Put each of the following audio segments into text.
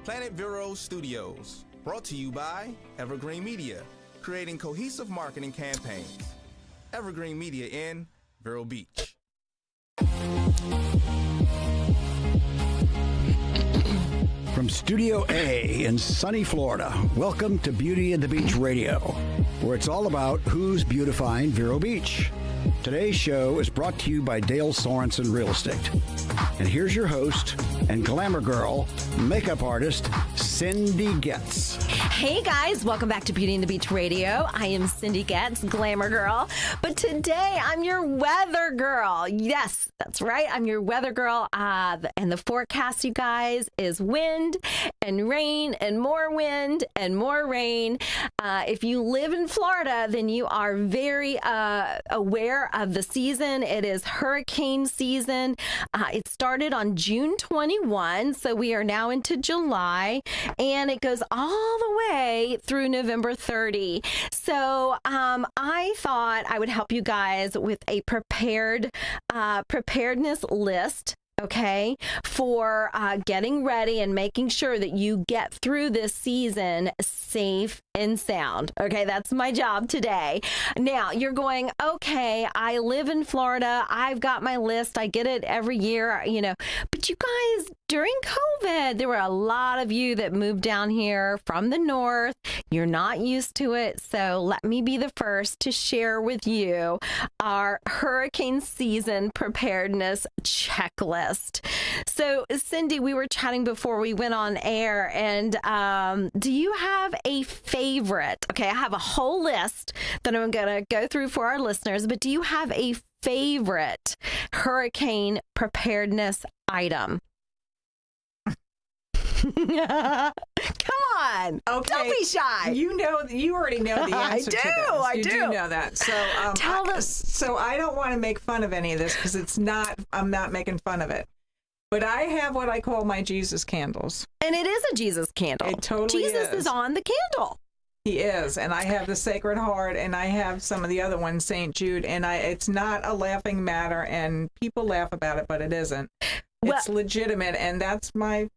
Planet Vero Studios, brought to you by Evergreen Media, creating cohesive marketing campaigns. Evergreen Media in Vero Beach. From Studio A in sunny Florida, welcome to Beauty and the Beach Radio, where it's all about who's beautifying Vero Beach. Today's show is brought to you by Dale Sorensen Real Estate. And here's your host and glamour girl, makeup artist, Cindy Getz. Hey guys, welcome back to Beauty and the Beach Radio. I am Cindy Getz, glamour girl. But today I'm your weather girl. Yes, that's right. I'm your weather girl. And the forecast, you guys, is wind and rain and more wind and more rain. If you live in Florida, then you are very aware of the season. It is hurricane season. It started on June 21, so we are now into July, and it goes all the way through November 30. So I thought I would help you guys with a preparedness list. Okay, for getting ready and making sure that you get through this season safe and sound. Okay, that's my job today. Now, you're going, okay, I live in Florida. I've got my list. I get it every year, you know. But you guys, during COVID, there were a lot of you that moved down here from the north. You're not used to it. So let me be the first to share with you our hurricane season preparedness checklist. So, Cindy, we were chatting before we went on air, and do you have a favorite? Okay, I have a whole list that I'm going to go through for our listeners, but do you have a favorite hurricane preparedness item? Come on. Okay. Don't be shy. You already know the answer to this. I do. You do know that. So Tell us. So I don't want to make fun of any of this because I'm not making fun of it. But I have what I call my Jesus candles. And it is a Jesus candle. It totally Jesus is on the candle. He is. And I have the Sacred Heart, and I have some of the other ones, St. Jude. And it's not a laughing matter, and people laugh about it, but it isn't. It's legitimate, and that's my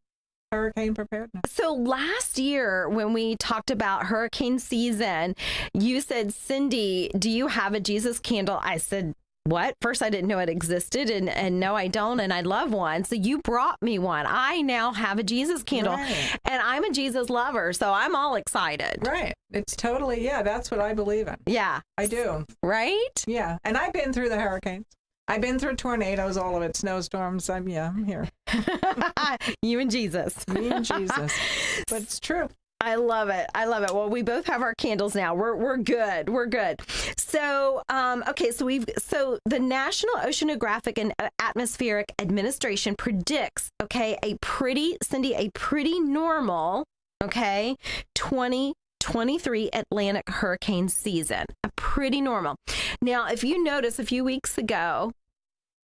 hurricane preparedness. So last year when we talked about hurricane season, you said, Cindy, do you have a Jesus candle? I said, what? First, I didn't know it existed, and no, I don't, and I love one. So you brought me one. I now have a Jesus candle, right. And I'm a Jesus lover, so I'm all excited. Right. It's totally, that's what I believe in. Yeah. I do. Right? Yeah. And I've been through the hurricanes. I've been through tornadoes, all of it, snowstorms. I'm here. You and Jesus. Me and Jesus. But it's true. I love it. I love it. Well, we both have our candles now. We're good. We're good. So, okay. So the National Oceanographic and Atmospheric Administration predicts, okay, a pretty normal, okay, 2023 Atlantic hurricane season. A pretty normal. Now, if you notice, a few weeks ago,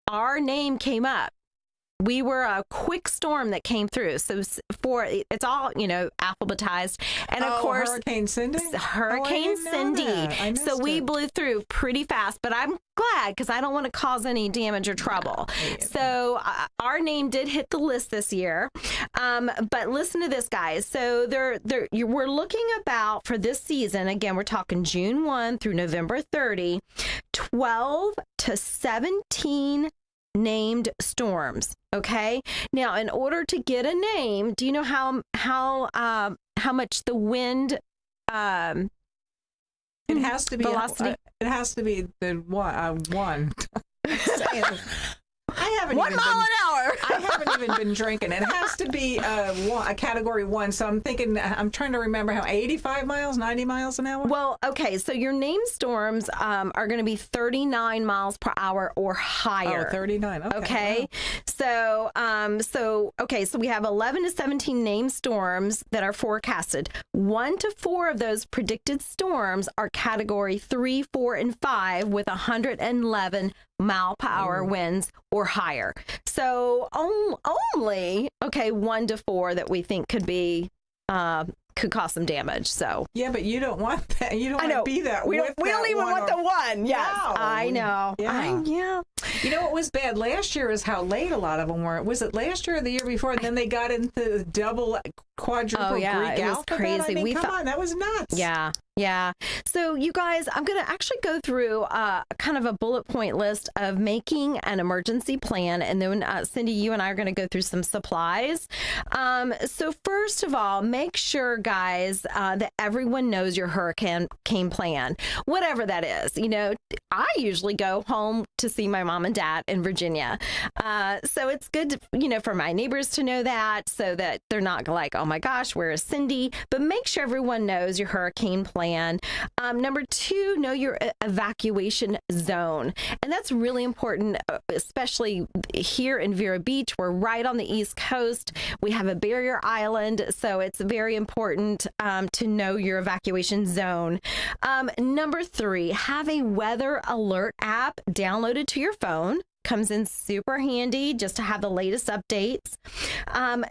our name came up. We were a quick storm that came through. So it's all, alphabetized. And of course, Hurricane Cindy? Hurricane Cindy. So we blew through pretty fast, but I'm glad because I don't want to cause any damage or trouble. So our name did hit the list this year. But listen to this, guys. So we're looking about for this season, again, we're talking June 1 through November 30, 12 to 17 named storms. Okay. Now, in order to get a name, do you know how much the wind? It has to be velocity. It has to be the one. I haven't 1 mile an hour. I haven't even been drinking. It has to be a category 1. So I'm trying to remember how 85 miles, 90 miles an hour. Well, okay. So your named storms are going to be 39 miles per hour or higher. Oh, 39. Okay. Wow. So we have 11 to 17 named storms that are forecasted. 1 to 4 of those predicted storms are category 3, 4, and 5 with 111 mile per hour winds or higher. So only 1 to 4 that we think could be could cause some damage. So yeah, but you don't want that. You don't want to be that. We don't even want the one. Yes, no. I know. Yeah. You know what was bad last year is how late a lot of them were. Was it last year or the year before? And then they got into double quadruple Greek it was alphabet? crazy. I mean, come on, that was nuts. Yeah. Yeah. So you guys, I'm going to actually go through kind of a bullet point list of making an emergency plan. And then Cindy, you and I are going to go through some supplies. So first of all, make sure, guys, that everyone knows your hurricane plan, whatever that is. You know, I usually go home to see my mom and dad in Virginia. So it's good, to, you know, for my neighbors to know that so that they're not like, oh my gosh, where is Cindy? But make sure everyone knows your hurricane plan. Number 2, know your evacuation zone. And that's really important, especially here in Vero Beach. We're right on the East Coast. We have a barrier island, so it's very important to know your evacuation zone. Number 3, have a weather alert app downloaded to your phone. Comes in super handy just to have the latest updates.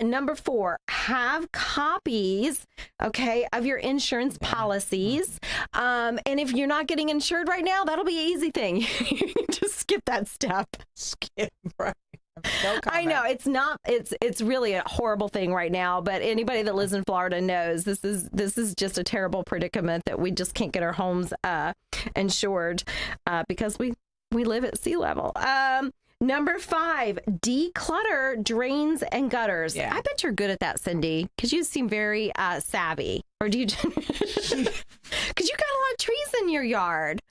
Number 4, have copies, okay, of your insurance policies. And if you're not getting insured right now, that'll be an easy thing. You can just skip that step. Skip, right. No I know it's really a horrible thing right now, but anybody that lives in Florida knows this is just a terrible predicament that we just can't get our homes insured because we live at sea level. Number 5, declutter drains and gutters. Yeah. I bet you're good at that, Cindy, because you seem very savvy. Or do you? Because you got a lot of trees in your yard.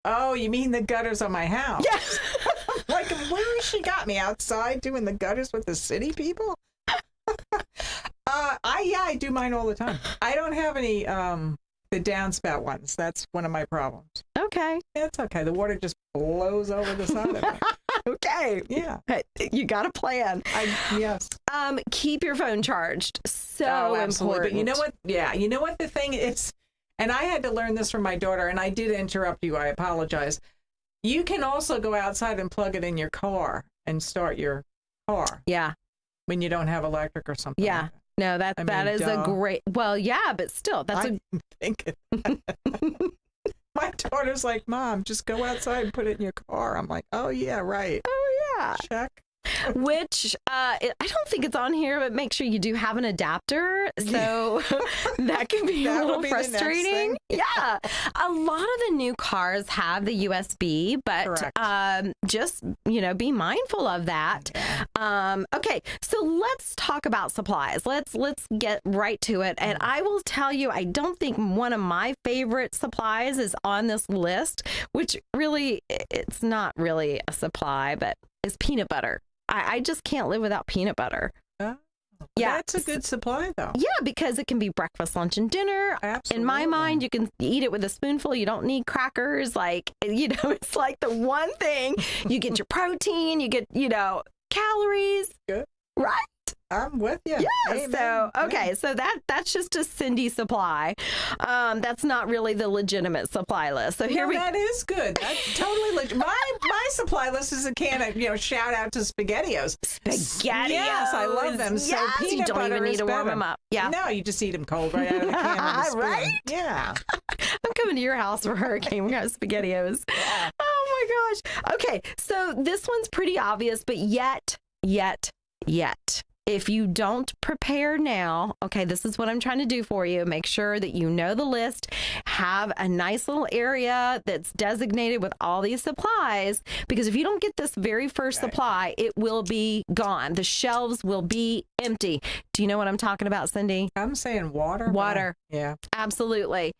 Oh, you mean the gutters on my house? Yes. Like, where has she got me? Outside doing the gutters with the city people? I do mine all the time. I don't have any the downspout ones. That's one of my problems. Okay. It's okay. The water just blows over the side of it. Okay. Yeah. You got a plan. Yes. Keep your phone charged. So absolutely. important. But you know what? Yeah. You know what the thing is? And I had to learn this from my daughter, and I did interrupt you. I apologize. You can also go outside and plug it in your car and start your car. Yeah. When you don't have electric or something. Yeah. Like that. No, that is a great. Well, yeah, but still, I'm thinking. My daughter's like, Mom, just go outside and put it in your car. I'm like, oh yeah, right. Oh yeah. Check. Which I don't think it's on here, but make sure you do have an adapter. So that can be a little frustrating. Yeah. A lot of the new cars have the USB, but just, be mindful of that. Yeah. Okay. So let's talk about supplies. Let's get right to it. And I will tell you, I don't think one of my favorite supplies is on this list, which really, it's not really a supply, but is peanut butter. I just can't live without peanut butter. Oh, yeah. That's a good supply, though. Yeah, because it can be breakfast, lunch, and dinner. Absolutely. In my mind, you can eat it with a spoonful. You don't need crackers. It's like the one thing. You get your protein, you get, calories. Good. Right? I'm with you. Yeah. Amen. So, okay. So that's just a Cindy supply. That's not really the legitimate supply list. So here that is good. That's totally legit. My supply list is a can of, shout out to SpaghettiOs. SpaghettiOs. Yes, I love them. Yes, so peanut you don't butter even need to warm better. them up. Yeah. No, you just eat them cold right out of the can with a spoon. Right? Yeah. I'm coming to your house for hurricane. We got SpaghettiOs. Yeah. Oh my gosh. Okay. So this one's pretty obvious, but yet. If you don't prepare now, okay, this is what I'm trying to do for you. Make sure that you know the list, have a nice little area that's designated with all these supplies, because if you don't get this very first supply, it will be gone. The shelves will be empty. Do you know what I'm talking about, Cindy? I'm saying water. Water. Yeah. Absolutely.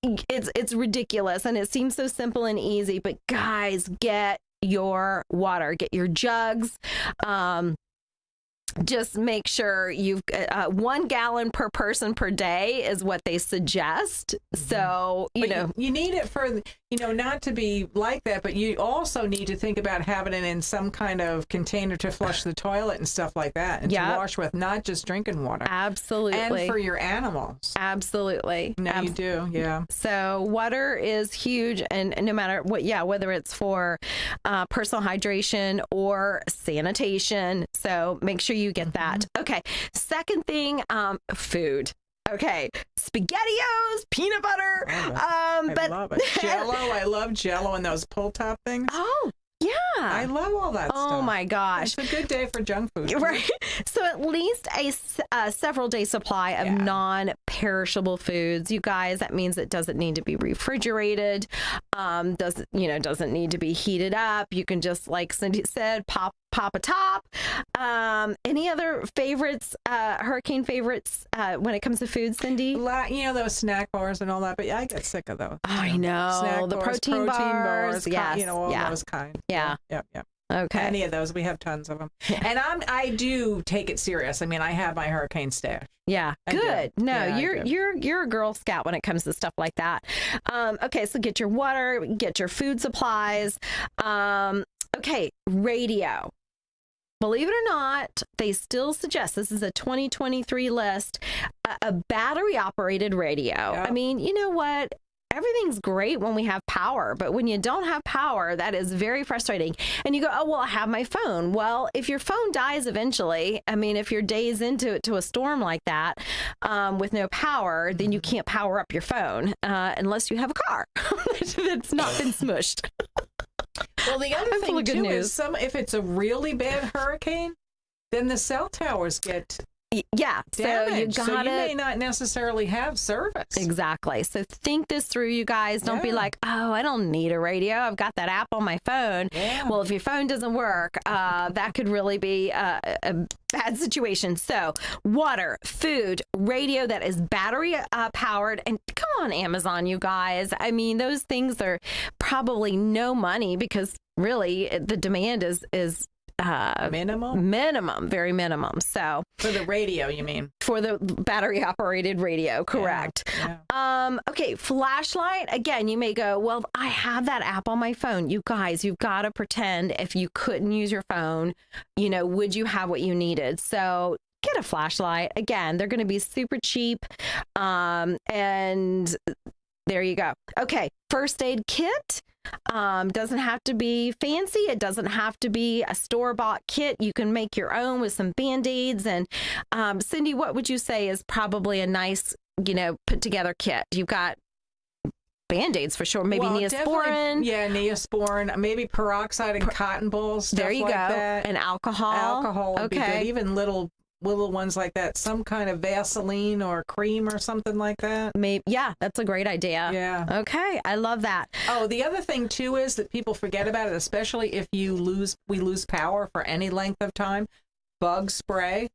It's ridiculous, and it seems so simple and easy, but guys, get your water, get your jugs. Just make sure you've 1 gallon per person per day is what they suggest. So, you need it for, not to be like that, but you also need to think about having it in some kind of container to flush the toilet and stuff like that, and to wash with, not just drinking water. Absolutely. And for your animals. Absolutely. No, you do. Yeah. So water is huge, and no matter what, whether it's for personal hydration or sanitation. So make sure you get that. Okay. Second thing, food. Okay. SpaghettiOs, peanut butter. I love it. Jello. I love Jello and those pull top things. Oh, Yeah. I love all that stuff. Oh my gosh. It's a good day for junk food. Right. So at least a several day supply of non-perishable foods. You guys, that means it doesn't need to be refrigerated. Doesn't need to be heated up. You can just, like Cindy said, pop a top. Any other favorites, hurricane favorites, when it comes to food, Cindy? Those snack bars and all that, but I get sick of those. I know. Snack The bars, protein bars. Yes. All those kinds. Yeah. Yep. Okay. Any of those. We have tons of them. And I do take it serious. I mean, I have my hurricane stash. Yeah. Good. No, you're a Girl Scout when it comes to stuff like that. Okay, so get your water, get your food supplies. Okay, radio. Believe it or not, they still suggest, this is a 2023 list, a battery-operated radio. Yep. I mean, you know what? Everything's great when we have power, but when you don't have power, that is very frustrating. And you go, oh, well, I have my phone. Well, if your phone dies eventually, I mean, if you're days into it to a storm like that with no power, then you can't power up your phone unless you have a car that's not been smushed. Well, the other thing too news. is if it's a really bad hurricane, then the cell towers get damaged. So you may not necessarily have service. Exactly. So think this through, you guys. Don't be like, oh, I don't need a radio. I've got that app on my phone. Yeah. Well, if your phone doesn't work, that could really be a bad situation. So water, food, radio that is battery powered, and come on, Amazon, you guys. I mean, those things are probably no money because really the demand is very minimum. So for the radio, you mean? For the battery operated radio, correct. Yeah. Okay, flashlight. Again, you may go, well, I have that app on my phone. You guys, you've got to pretend if you couldn't use your phone, would you have what you needed? So get a flashlight. Again, they're going to be super cheap. And there you go. Okay, first aid kit. Doesn't have to be fancy. It doesn't have to be a store-bought kit. You can make your own with some Band-Aids. And Cindy, what would you say is probably a nice, put together kit? You've got Band-Aids for sure. Maybe Neosporin. Yeah, Neosporin. Maybe peroxide and cotton balls. There you like go. That. And alcohol. Alcohol would be good. Even little ones like that. Some kind of Vaseline or cream or something like that. Maybe. Yeah, that's a great idea. Yeah. Okay, I love that. Oh, the other thing too is that people forget about it, especially if we lose power for any length of time. Bug spray.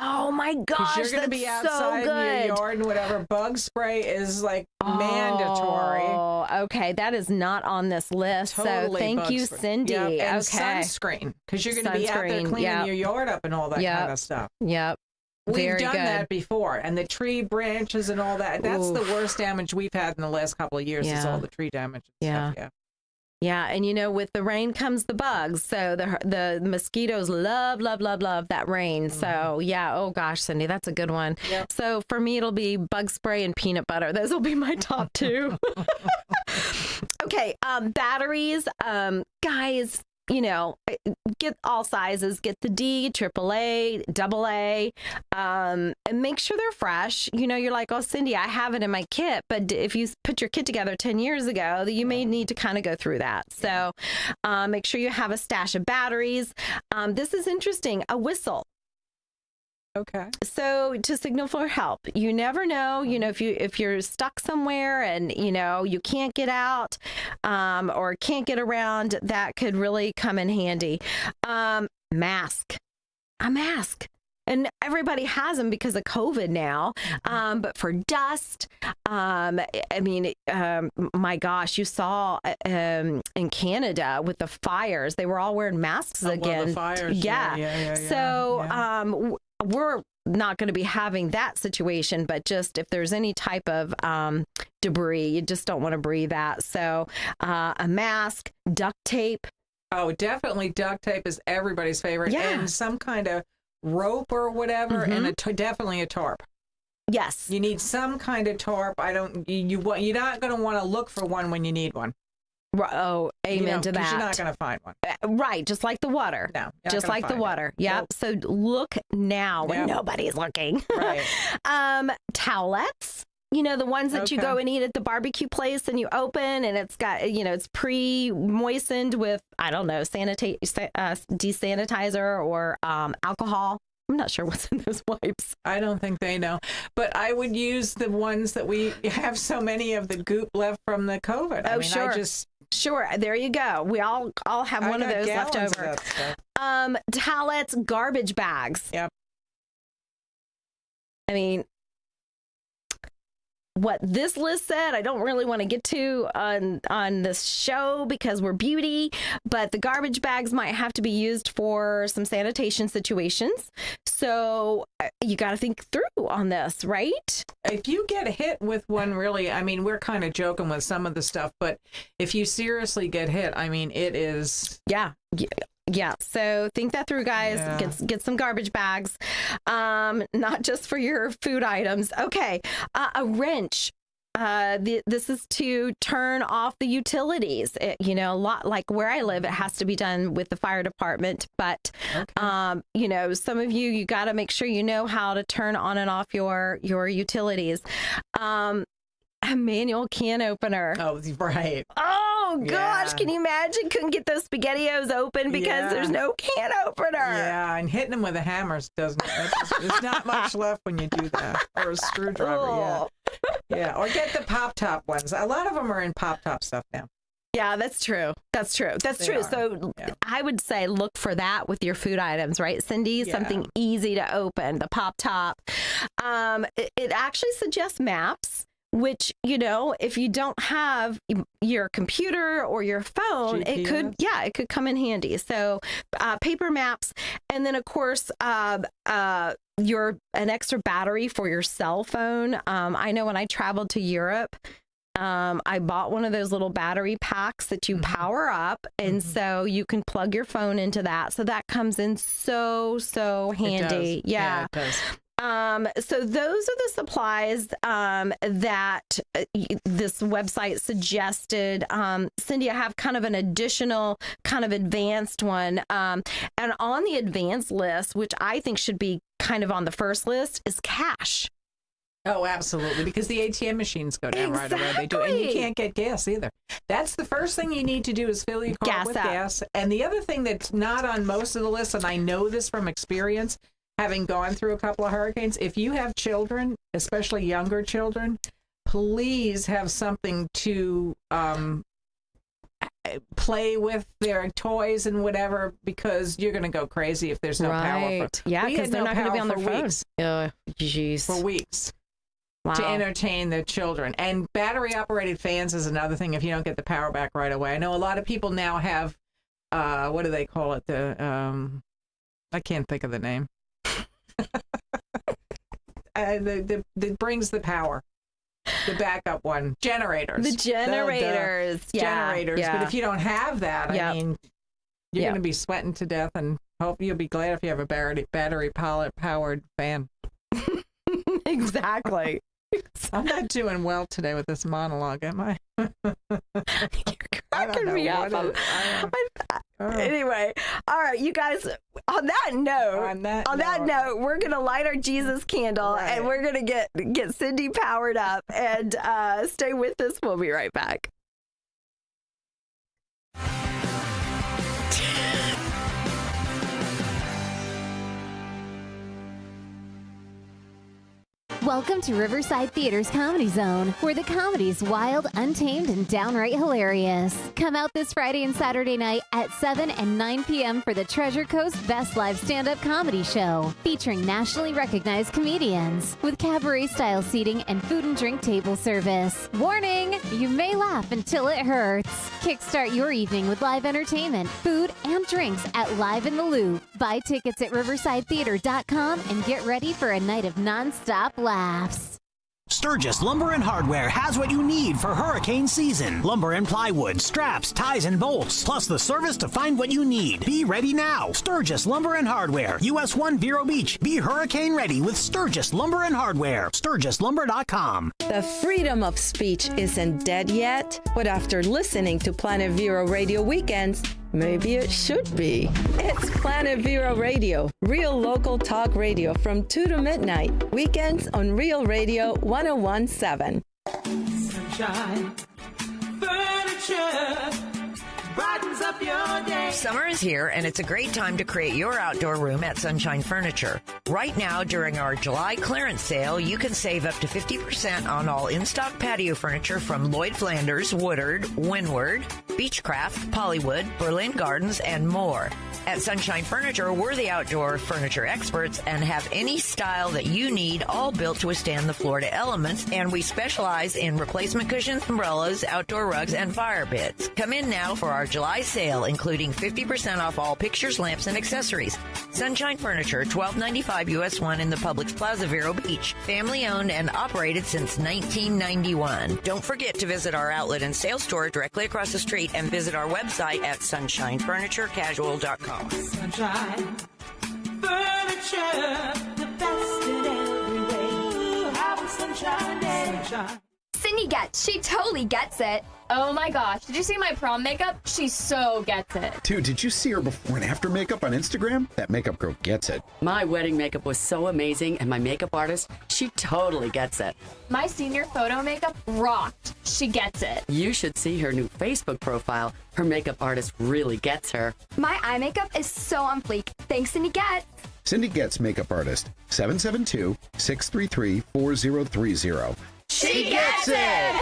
Oh my gosh, you're going to be outside in your yard and whatever. Bug spray is like mandatory. Oh, okay. That is not on this list. Totally. So thank you, Cindy. Yep. And okay. Sunscreen, because you're going to be out there cleaning your yard up and all that kind of stuff. Yep. We've done that before, and the tree branches and all that. That's the worst damage we've had in the last couple of years is all the tree damage and stuff. Yeah, and with the rain comes the bugs. So the mosquitoes love that rain. Mm-hmm. So yeah, oh gosh, Cindy, that's a good one. Yep. So for me, it'll be bug spray and peanut butter. Those will be my top two. Okay, batteries, guys. Get all sizes, get the D, AAA, AA, and make sure they're fresh. You're like, oh, Cindy, I have it in my kit. But if you put your kit together 10 years ago, you may need to kind of go through that. So make sure you have a stash of batteries. This is interesting, a whistle. Okay. So to signal for help, you never know, if you're stuck somewhere and, you can't get out or can't get around, that could really come in handy. A mask. And everybody has them because of COVID now. But for dust, my gosh, you saw in Canada with the fires, they were all wearing masks again. Well, the fires. Yeah. So we're not going to be having that situation, but just if there's any type of debris, you just don't want to breathe that. So a mask, duct tape. Oh, definitely duct tape is everybody's favorite. Yeah. And some kind of rope or whatever, and definitely a tarp. Yes. You need some kind of tarp. You're not going to want to look for one when you need one. Oh, amen to that. You're not going to find one. Right, just like the water. No, just like the water. Yep. Nope. So look now when nobody's looking. Right. Towelettes. the ones that you Okay. go and eat at the barbecue place and you open and it's got, it's pre-moistened with, I don't know, desanitizer or alcohol. I'm not sure what's in those wipes. I don't think they know. But I would use the ones that we have so many of the goop left from the COVID. Oh, sure. Sure. There you go. We all have one of those left over. Towelettes, garbage bags. Yep. I mean, what this list said, I don't really want to get to on this show because we're beauty, but the garbage bags might have to be used for some sanitation situations. So you got to think through on this, right? If you get hit with one, really, I mean, we're kind of joking with some of the stuff, but if you seriously get hit, I mean, it is. Yeah. So think that through, guys. Yeah. Get some garbage bags, not just for your food items. Okay. A wrench. This is to turn off the utilities. A lot like where I live, it has to be done with the fire department. But, some of you got to make sure you know how to turn on and off your utilities. A manual can opener. Oh, right. Oh, gosh. Can you imagine? Couldn't get those SpaghettiOs open because there's no can opener. Yeah, and hitting them with a hammer doesn't. There's not much left when you do that. Or a screwdriver, Yeah, or get the pop-top ones. A lot of them are in pop-top stuff now. Yeah, that's true. That's true. So I would say look for that with your food items, right, Cindy? Yeah. Something easy to open, the pop-top. It actually suggests maps, which, if you don't have your computer or your phone, GPS. it could come in handy. So paper maps. And then, of course, an extra battery for your cell phone. I know when I traveled to Europe, I bought one of those little battery packs that you power up. And so you can plug your phone into that. So that comes in so handy. It does. Yeah, it does. So those are the supplies that this website suggested. Cindy, I have kind of an additional kind of advanced one. And on the advanced list, which I think should be kind of on the first list, is cash. Oh, absolutely. Because the ATM machines go down right away. They do. And you can't get gas either. That's the first thing you need to do is fill your car with gas. And the other thing that's not on most of the list, and I know this from experience, having gone through a couple of hurricanes, if you have children, especially younger children, please have something to play with their toys and whatever, because you're going to go crazy if there's no power. Because they're not going to be on their phones. For weeks. Wow. To entertain the children. And battery operated fans is another thing if you don't get the power back right away. I know a lot of people now have, what do they call it? I can't think of the name. That brings the power. The backup one. Generators. The generators. Generators. Yeah. But if you don't have that, I mean, you're going to be sweating to death, and hope you'll be glad if you have a battery powered fan. Exactly. I'm not doing well today with this monologue, am I? You're cracking me up. Anyway, all right, you guys. On that note, we're gonna light our Jesus candle, and we're gonna get Cindy powered up, and stay with us. We'll be right back. Welcome to Riverside Theater's Comedy Zone, where the comedy's wild, untamed, and downright hilarious. Come out this Friday and Saturday night at 7 and 9 p.m. for the Treasure Coast Best Live Stand-Up Comedy Show, featuring nationally recognized comedians, with cabaret-style seating and food and drink table service. Warning! You may laugh until it hurts. Kickstart your evening with live entertainment, food, and drinks at Live in the Loop. Buy tickets at riversidetheater.com and get ready for a night of non-stop laughs. Sturgis Lumber and Hardware has what you need for hurricane season. Lumber and plywood, straps, ties, and bolts, plus the service to find what you need. Be ready now. Sturgis Lumber and Hardware, US 1 Vero Beach. Be hurricane ready with Sturgis Lumber and Hardware. SturgisLumber.com. The freedom of speech isn't dead yet, but after listening to Planet Vero Radio Weekends, Maybe it should be. It's Planet Vero Radio, real local talk radio from 2 to midnight. Weekends on Real Radio 101.7. Sunshine, furniture, brightens up your day. Summer is here, and it's a great time to create your outdoor room at Sunshine Furniture. Right now, during our July clearance sale, you can save up to 50% on all in-stock patio furniture from Lloyd Flanders, Woodard, Windward, Beechcraft, Pollywood, Berlin Gardens, and more. At Sunshine Furniture, we're the outdoor furniture experts and have any style that you need, all built to withstand the Florida elements, and we specialize in replacement cushions, umbrellas, outdoor rugs, and fire pits. Come in now for our July sale, including 50% off all pictures, lamps, and accessories. Sunshine Furniture, 1295 US 1 in the Publix Plaza, Vero Beach. Family owned and operated since 1991. Don't forget to visit our outlet and sales store directly across the street and visit our website at sunshinefurniturecasual.com. Sunshine, furniture, the best in every way. Have a sunshine day. Sunshine. Cindy gets. She totally gets it. Oh my gosh. Did you see my prom makeup? She so gets it. Dude, did you see her before and after makeup on Instagram? That makeup girl gets it. My wedding makeup was so amazing, and my makeup artist, she totally gets it. My senior photo makeup rocked. She gets it. You should see her new Facebook profile. Her makeup artist really gets her. My eye makeup is so on fleek. Thanks, Cindy Getz. Cindy Getz Makeup Artist, 772-633-4030. She gets it!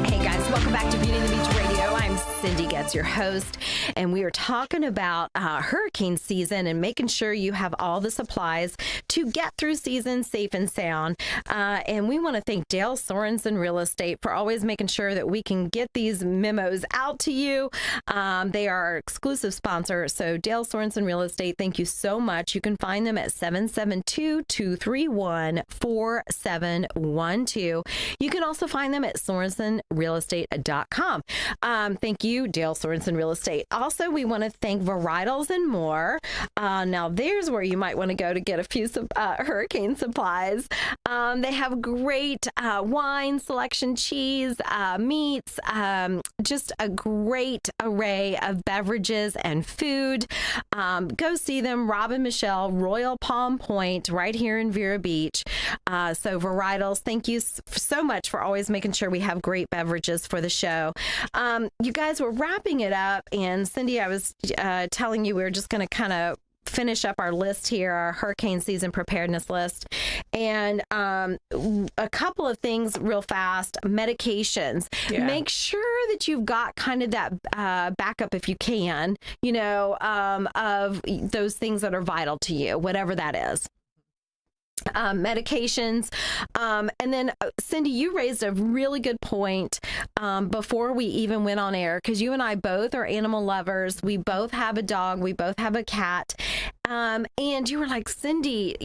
Hey guys, welcome back to Beauty and the Beach Radio. I'm Cindy Getz, your host, and we are talking about hurricane season and making sure you have all the supplies to get through season safe and sound. And we want to thank Dale Sorensen Real Estate for always making sure that we can get these memos out to you. They are our exclusive sponsor. So Dale Sorensen Real Estate, thank you so much. You can find them at 772-231-4712. You can also find them at sorensenrealestate.com. Thank you, Dale Sorensen Real Estate. Also, we want to thank Varietals and More. Now, there's where you might want to go to get a few hurricane supplies. They have great wine selection, cheese, meats, just a great array of beverages and food. Go see them, Rob and Michelle, Royal Palm Point, right here in Vero Beach. So Varietals, thank you so much for always making sure we have great beverages for the show. You guys, we're wrapping it up, and Cindy, I was telling you we were just going to kind of finish up our list here, our hurricane season preparedness list. And a couple of things real fast. Medications. Yeah. Make sure that you've got kind of that backup, if you can, of those things that are vital to you, whatever that is. Medications. And then Cindy, you raised a really good point before we even went on air, because you and I both are animal lovers. We both have a dog. We both have a cat. And you were like, Cindy,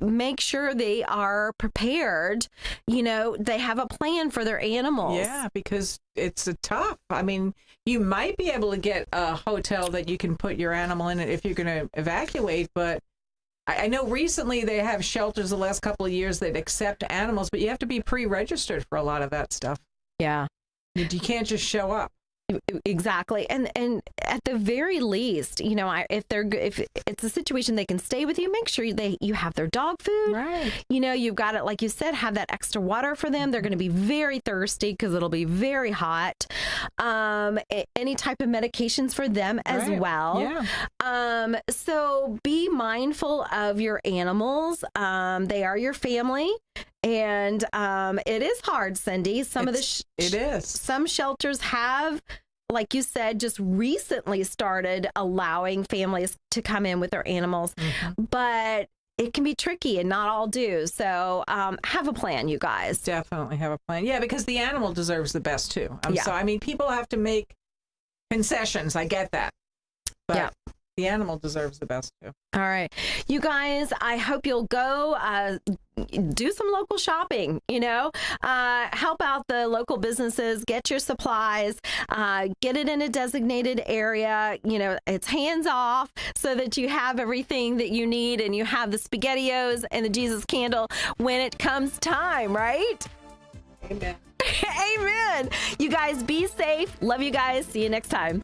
make sure they are prepared. They have a plan for their animals. Yeah, because it's tough. I mean, you might be able to get a hotel that you can put your animal in if you're going to evacuate, but I know recently they have shelters the last couple of years that accept animals, but you have to be pre-registered for a lot of that stuff. Yeah. You can't just show up. Exactly. And at the very least, if it's a situation they can stay with you, make sure you have their dog food. Right. You've got it, like you said, have that extra water for them. They're going to be very thirsty because it'll be very hot. Any type of medications for them as well. Yeah. So be mindful of your animals. They are your family. And it is hard, Cindy. It is. Some shelters have, like you said, just recently started allowing families to come in with their animals, but it can be tricky and not all do. So have a plan, you guys. Definitely have a plan. Yeah, because the animal deserves the best too. People have to make concessions. I get that. But yeah. The animal deserves the best too. All right. You guys, I hope you'll go do some local shopping, help out the local businesses, get your supplies, get it in a designated area. It's hands off so that you have everything that you need and you have the SpaghettiOs and the Jesus candle when it comes time, right? Amen. Amen. You guys be safe. Love you guys. See you next time.